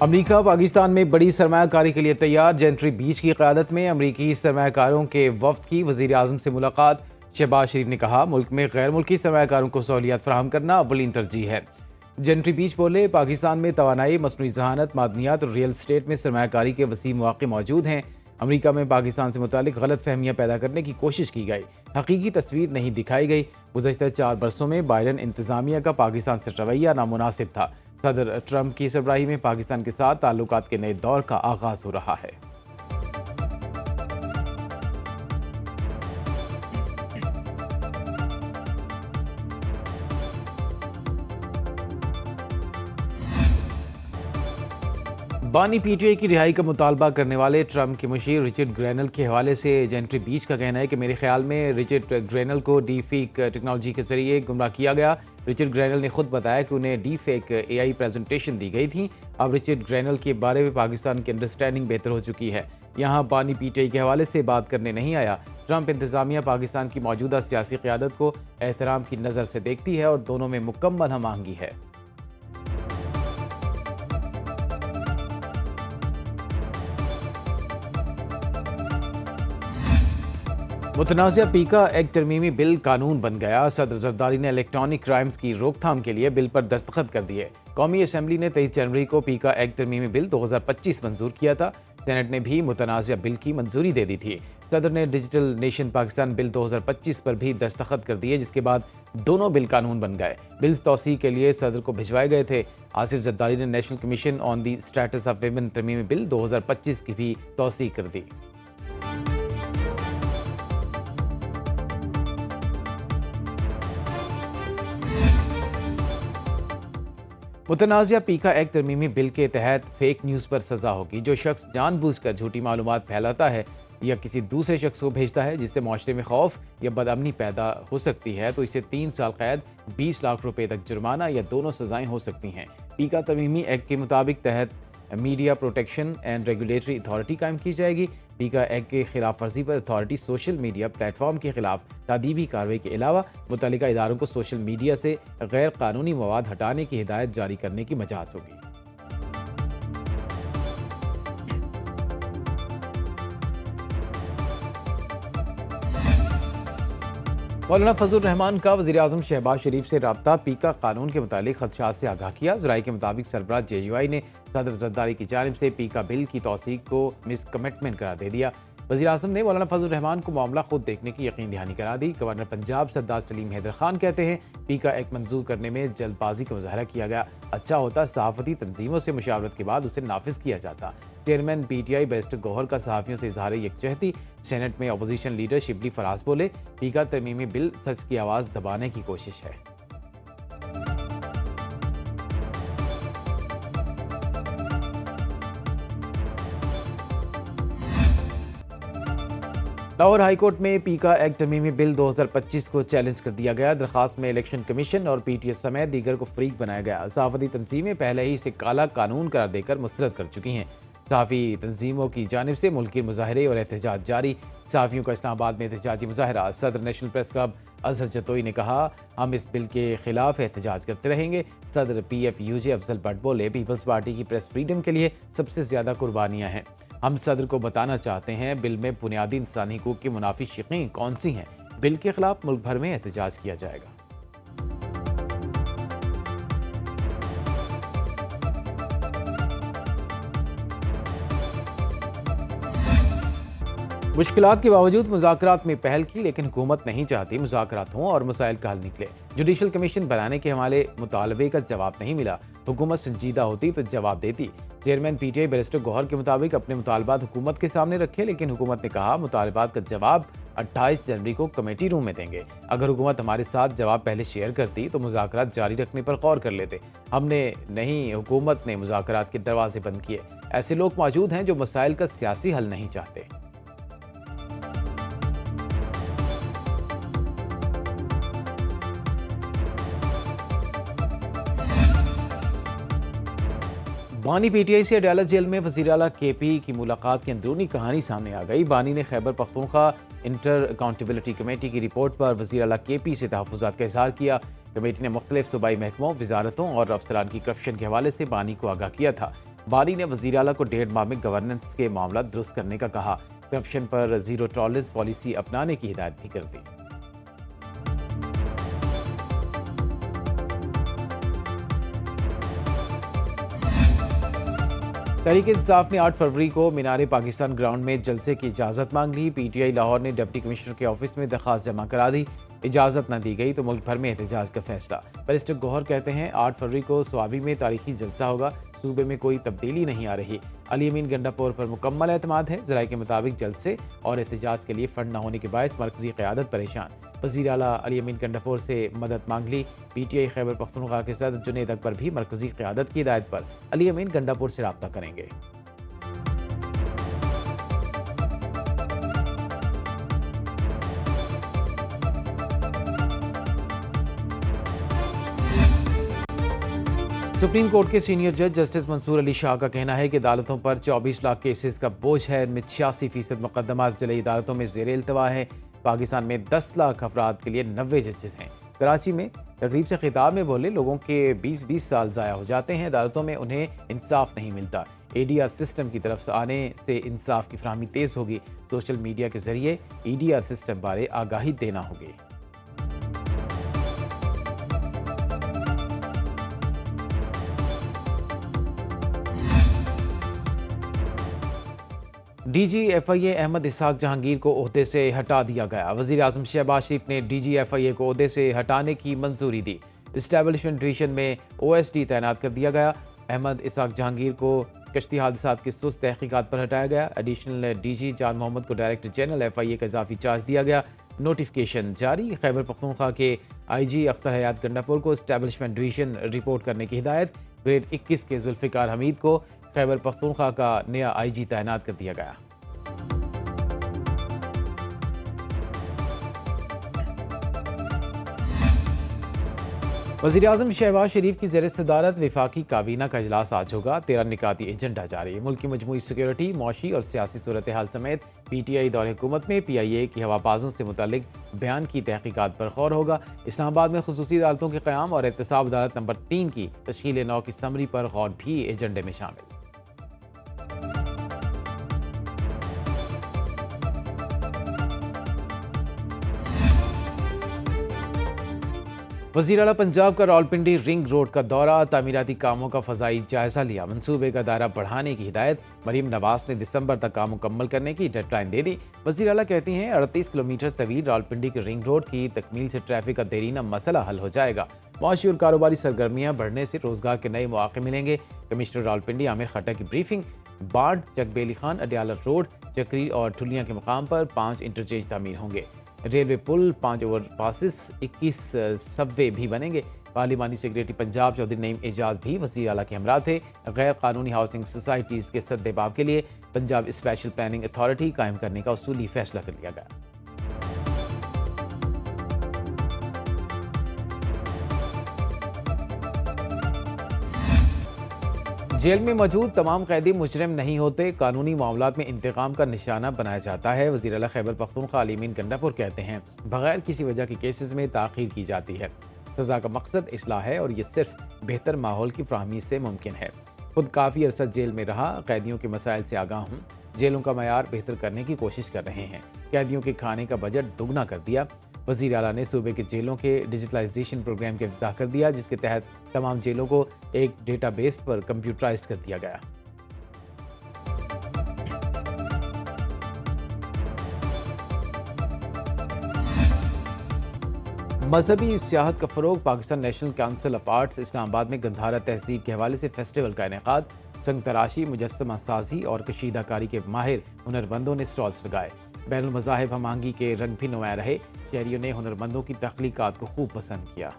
अमरीका पाकिस्तान में बड़ी सरमायाकारी के लिए तैयार। जेंट्री बीच की क़यादत में अमरीकी सरमायाकारों के वफ्द की वज़ीर आज़म से मुलाकात। शहबाज शरीफ ने कहा, मुल्क में गैर मुल्की सरमायाकारों को सहूलियात फराहम करना अव्वलीन तरजीह है। जेंट्री बीच बोले, पाकिस्तान में तवानाई, मसनूई ज़हानत, मादनियात और रियल स्टेट में सरमायाकारी के वसी मौक़े मौजूद हैं। अमरीका में पाकिस्तान से मुतालिक गलत फहमियाँ पैदा करने की कोशिश की गई, हकीकी तस्वीर नहीं दिखाई गई। गुज़श्ता 4 बरसों में बाइडन इंतज़ामिया का पाकिस्तान से रवैया नामुनासिब था। सदर ट्रंप की सरबराही में पाकिस्तान के साथ ताल्लुकात के नए दौर का आगाज हो रहा है। बानी पीटीआई की रिहाई का मुतालबा करने वाले ट्रंप के मुशीर रिचर्ड ग्रेनल के हवाले से जेंट्री बीच का कहना है कि मेरे ख्याल में रिचर्ड ग्रेनल को डी फेक टेक्नोलॉजी के जरिए गुमराह किया गया। रिचर्ड ग्रेनल ने खुद बताया कि उन्हें डी फेक एआई प्रेजेंटेशन दी गई थी। अब रिचर्ड ग्रेनल के बारे में पाकिस्तान की अंडरस्टैंडिंग बेहतर हो चुकी है। यहाँ बानी पीटीआई के हवाले से बात करने नहीं आया। ट्रंप इंतजामिया पाकिस्तान की मौजूदा सियासी क़यादत को एहतराम की नज़र से देखती है और दोनों में मुकम्मल हम आहंगी है। मुतनाज़ा पीका एक्ट तरमीमी बिल कानून बन गया। सदर जरदारी ने इलेक्ट्रॉनिक क्राइम्स की रोकथाम के लिए बिल पर दस्तखत कर दिए। कौमी असम्बली ने 23 जनवरी को पीका एक्ट तरमीमी बिल 2025 मंजूर किया था। सेनेट ने भी मुतनाज़ा बिल की मंजूरी दे दी थी। सदर ने डिजिटल नेशन पाकिस्तान बिल 2025 पर भी दस्तखत कर दिए, जिसके बाद दोनों बिल कानून बन गए। बिल तौसीह के लिए सदर को भिजवाए गए थे। आसिफ जरदारी ने national commission on the status of women तरमीमी बिल 2025 की भी तौसीह कर दी। मुतनाज़ा पीका एक्ट तरमीमी बिल के तहत फेक न्यूज़ पर सज़ा होगी। जो शख्स जानबूझकर झूठी मालूमात फैलाता है या किसी दूसरे शख्स को भेजता है जिससे माशरे में खौफ या बदअमनी पैदा हो सकती है, तो इसे 3 साल कैद, 20 लाख रुपए तक जुर्माना या दोनों सज़ाएं हो सकती हैं। पीका तरमीमी एक्ट के मुताबिक तहत media protection and regulatory authority कायम की जाएगी। पीका एक्ट के खिलाफ वर्जी पर अथॉरिटी सोशल मीडिया प्लेटफॉर्म के खिलाफ तादीबी कार्रवाई के अलावा मुतल्लिका इदारों को सोशल मीडिया से गैर कानूनी मवाद हटाने की हिदायत जारी करने की मजाज होगी। मौलाना फजल रहमान का वज़ीर आज़म शहबाज शरीफ से रब्ता। पीका कानून के मुतालिक खदशात से आगाह किया। ज़राए के मुताबिक सरबराह JUI ने सदर जरदारी की जानिब से पीका बिल की तौसीक को मिसकमिटमेंट करार दे दिया। वज़ीर आज़म ने मौलाना फजल रहमान को मामला खुद देखने की यकीन दहानी करा दी। गवर्नर पंजाब सरदार सलीम हैदर खान कहते हैं, पीका एक्ट मंजूर करने में जल्दबाजी का मुजाहरा किया गया। अच्छा होता सहाफ़ती तंजीमों से मुशावरत के बाद उसे नाफिज किया जाता। चेयरमैन PTI बैरिस्टर गौहर का सहाफ़ियों से इजहार यकजहती। सेनेट में अपोजिशन लीडर शिबली फराज बोले, पीका तरमीमी बिल सच की आवाज़ दबाने की कोशिश है। लाहौर हाईकोर्ट में पीका एक्ट तरमीमी बिल 2025 को चैलेंज कर दिया गया। दरखास्त में इलेक्शन कमीशन और PTS समेत दीगर को फरीक बनाया गया। सहाफ़ती तंजीमें पहले ही इसे काला कानून करार देकर मुस्तरद कर चुकी हैं। सहाफ़ी तंजीमों की जानिब से मुल्की मुजाहरे और एहतजाज जारी। सहाफ़ियों का इस्लामाबाद में एहतजाजी मुजाहरा। सदर national press club Azhar Jatoi ने कहा, हम इस बिल के खिलाफ एहतजाज करते रहेंगे। सदर PFUJ अफजल भट्ट बोले, पीपल्स पार्टी की प्रेस फ्रीडम के लिए सबसे ज़्यादा कुर्बानियाँ हैं। हम सदर को बताना चाहते हैं बिल में बुनियादी इंसानी हुकूक की मुनाफी शिक़ें कौन सी हैं। बिल के खिलाफ मुल्क भर में एहतजाज किया जाएगा। मुश्किलात के बावजूद मुज़ाकरात में पहल की, लेकिन हुकूमत नहीं चाहती मुज़ाकरात हों और मसाइल का हल निकले। जुडिशल कमीशन बनाने के हमारे मुतालबे का जवाब नहीं मिला। हुकूमत संजीदा होती तो जवाब देती। चेयरमैन PTI बैरिस्टर गौहर के मुताबिक अपने मुतालबात हुकूमत के सामने रखे, लेकिन हुकूमत ने कहा मुतालबात का जवाब 28 जनवरी को कमेटी रूम में देंगे। अगर हुकूमत हमारे साथ जवाब पहले शेयर करती तो मुज़ाकरात जारी रखने पर गौर कर लेते। हमने नहीं, हुकूमत ने मुज़ाकरात के दरवाजे बंद किए। ऐसे लोग मौजूद हैं जो मसाइल का सियासी हल नहीं चाहते। बानी PTI से अडालत जेल में वज़ीर आला KP की मुलाकात की अंदरूनी कहानी सामने आ गई। बानी ने Khyber Pakhtunkhwa inter accountability committee की रिपोर्ट पर वज़ीर आला KP से तहफ़्फ़ुज़ात का इज़हार किया। कमेटी ने मुख्तलिफ सूबाई महकमों, वजारतों और अफसरान की करप्शन के हवाले से बानी को आगाह किया था। बानी ने वज़ीर आला को 1.5 माह में गवर्नेंस के मामला दुरुस्त करने का कहा। करप्शन पर जीरो टॉलरेंस पॉलिसी अपनाने की हिदायत भी कर दी। तहरीक इंसाफ ने 8 फरवरी को मीनार पाकिस्तान ग्राउंड में जलसे की इजाज़त मांग ली। पीटीआई लाहौर ने डिप्टी कमिश्नर के ऑफिस में दरख्वास्त जमा करा दी। इजाज़त न दी गई तो मुल्क भर में एहतजाज का फैसला। बैरिस्टर गौहर कहते हैं 8 फरवरी को स्वाबी में तारीखी जलसा होगा। सूबे में कोई तब्दीली नहीं आ रही। अली अमीन गंडापुर पर मुकम्मल एतमाद है। ज़राए के मुताबिक जलसे और एहतजाज के लिए फंड न होने के बायस मरकजी क़यादत परेशान। वज़ीर आला अली अमीन गंडापुर से मदद मांग ली। पीटीआई खैबर पख्तूनख्वा के सदर जुनेद अकबर भी मरकजी क़यादत की हिदायत पर अली अमीन गंडापुर से रब्ता करेंगे। सुप्रीम कोर्ट के सीनियर जज जस्टिस मंसूर अली शाह का कहना है कि अदालतों पर 24 लाख केसेस का बोझ है। इनमें 86% मुकदमात जिले अदालतों में ज़ेर इल्तवा है। पाकिस्तान में 10 लाख अफराद के लिए 90 जजेस हैं। कराची में तकरीब से खिताब में बोले लोगों के 20-20 साल ज़ाया हो जाते हैं। अदालतों में उन्हें इंसाफ नहीं मिलता। ADR सिस्टम की तरफ आने से इंसाफ की फराहमी तेज़ होगी। सोशल मीडिया के जरिए EDR सिस्टम बारे आगाही देना होगी। DG FIA अहमद इसाक जहांगीर को ओहदे से हटा दिया गया। वज़ीर आज़म शहबाज शरीफ ने DG FIA को ओहदे से हटाने की मंजूरी दी। इस्टेब्लिशमेंट डिवीजन में OSD तैनात कर दिया गया। अहमद इसाक जहांगीर को कश्ती हादसात की सुस्त तहकीकात पर हटाया गया। एडिशनल DG जान मोहम्मद को डायरेक्टर जनरल FIA का इजाफी चार्ज दिया गया। नोटिफिकेशन जारी। खैबर पख्तूनख्वा के IG अख्तर हयात गंडापुर को इस्टेब्लिशमेंट डिवीजन रिपोर्ट करने की हिदायत। ग्रेड 21 के जुल्फ़िकार हमीद को खैबर पख्तूनख्वा का नया IG तैनात कर दिया गया। वज़ीर-ए-आज़म शहबाज शरीफ की ज़ेर सदारत वफाकी काबीना का इजलास आज होगा। 13 निकाती एजेंडा जारी। मुल्क की मजमूई सिक्योरिटी, मौशी और सियासी सूरत हाल समेत PTI दौर हुकूमत में PIA की हवाबाजों से मुतल्लिक बयान की तहकीकात पर गौर होगा। इस्लामाबाद में खुसूसी अदालतों के क़याम और एहतसाब अदालत नंबर 3 की तश्कील नौ की समरी पर गौर भी एजेंडे में शामिल। वज़ीर आला पंजाब का रावलपिंडी रिंग रोड का दौरा। तामीराती कामों का फ़ज़ाई जायज़ा लिया। मंसूबे का दायरा बढ़ाने की हिदायत। मरीम नवाज ने दिसंबर तक काम मुकम्मल करने की डेडलाइन दे दी। वज़ीर आला कहती हैं 38 किलोमीटर तवील रावलपिंडी के रिंग रोड की तकमील से ट्रैफिक का देरीना मसला हल हो जाएगा। माशी और कारोबारी सरगर्मियाँ बढ़ने से रोज़गार के नए मौके मिलेंगे। कमिश्नर रावलपिंडी आमिर खट्टर की ब्रीफिंग। बाढ़, चकबेली खान, अडियाला रोड, चक्री और ठुलियाँ के मकाम पर 5 इंटरचेंज तामीर होंगे। रेलवे पुल, 5 ओवरपासिस, 21 सबवे भी बनेंगे। पार्लिमानी सेक्रेटरी पंजाब चौधरी नईम एजाज भी वज़ीर आला के हमरा थे। गैर कानूनी हाउसिंग सोसाइटीज़ के सद्देबाब के लिए पंजाब स्पेशल प्लानिंग अथॉरिटी कायम करने का उसूली फैसला कर लिया गया। जेल में मौजूद तमाम कैदी मुजरिम नहीं होते। कानूनी मामलात में इंतकाम का निशाना बनाया जाता है। वज़ीर आला खैबर पख्तूनख्वा अली अमीन गंडापुर कहते हैं बगैर किसी वजह के केसेस में ताख़ीर की जाती है। सज़ा का मकसद इस्लाह है और ये सिर्फ बेहतर माहौल की फ्राहमी से मुमकिन है। खुद काफ़ी अरसा जेल में रहा, कैदियों के मसाइल से आगाह हूँ। जेलों का मयार बेहतर करने की कोशिश कर रहे हैं। कैदियों के खाने का बजट दोगुना कर दिया। वज़ीर आला ने सूबे के जेलों के डिजिटलाइजेशन प्रोग्राम के इफ्ताह कर दिया, जिसके तहत तमाम जेलों को एक डेटाबेस पर कंप्यूटराइज्ड कर दिया गया। मजहबी सियाहत का फ़रोग। Pakistan national council of arts Islamabad में गंधारा तहजीब के हवाले से फेस्टिवल का इनेकाद। संग तराशी, मुजस्समा साजी और कशीदाकारी के माहिर हुनरमंदों ने स्टॉल्स लगाए। बैनुल मज़ाहिब हमआहंगी के रंग भी नुमाया रहे। शहरियों ने हुनरमंदों की तख्लीकात को खूब पसंद किया।